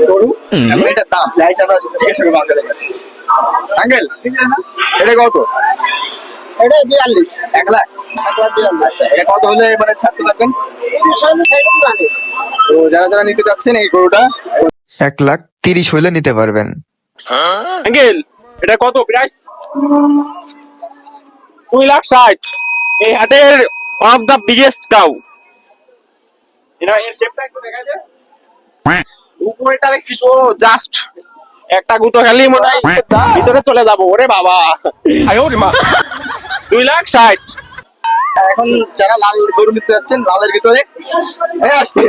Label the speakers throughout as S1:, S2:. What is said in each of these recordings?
S1: গরু এবং এটার দাম প্রাইস আমরা জিজ্ঞাসা করবো আঙ্কেলের কাছে। আঙ্কেল এটা কত?
S2: এটা 42।
S1: 1 লাখ?
S2: 1,42,000।
S1: আচ্ছা, এটা কত হলে মানে ছাড়তে পারবেন?
S2: এই সামনে সাইডে দিবানে।
S1: তো যারা যারা নিতে চাচ্ছেন এই গরুটা
S3: 1,30,000 হইলে নিতে পারবেন।
S4: আঙ্কেল এটা কত প্রাইস? 2,60,000। এই হাটের one of the biggest cow. এটা এর শেপটা একটু দেখা যায়। উপরেটা দেখছিস ও জাস্ট একটা গুঁতো খালি মনে হয় ভিতরে চলে যাবো। ওরে বাবা 2,60,000।
S1: এখন যারা লাল গরু নিতে যাচ্ছেন লালের ভিতরে আসছে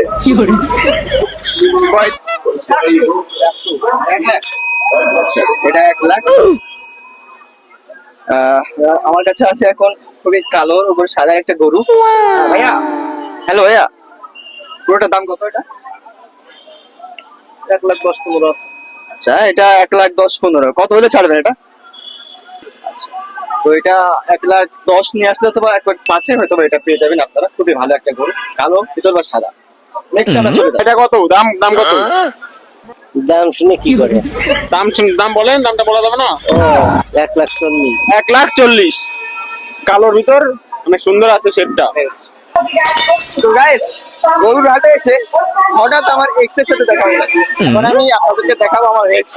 S1: কয়? 1 লাখ? আচ্ছা, এটা 1 লাখ। আমার কাছে আছে এখন খুবই কালোর উপর সাদা একটা গরু। ভাইয়া, হ্যালো ভাইয়া, গরুটার দাম কত? এটা
S2: 1,10,15,000 আছে।
S1: আচ্ছা, এটা 1,10,15,000 কত হলে ছাড়বেন এটা? আচ্ছা, তো এটা 1,10,000 নিয়ে আসলে অথবা 1,05,000 হয়তো এটা পেয়ে যাবেন আপনারা। খুবই ভালো একটা গরু, কালো ভিতর বা সাদা। নেক্সট আমরা চলে যাই।
S4: এটা কত দাম? দাম কত?
S2: দাম শুনে কি করে?
S4: দাম বলেন, দামটা বলা যাবে না?
S2: 1,40,000।
S4: 1,40,000 কালোর ভিতর অনেক সুন্দর আছে শেপটা।
S1: তো গাইস, গরুর হাটে এসে হঠাৎ আমার এক্স এর সাথে দেখা হলো। মানে আমি আপনাদেরকে দেখাবো আমার এক্স।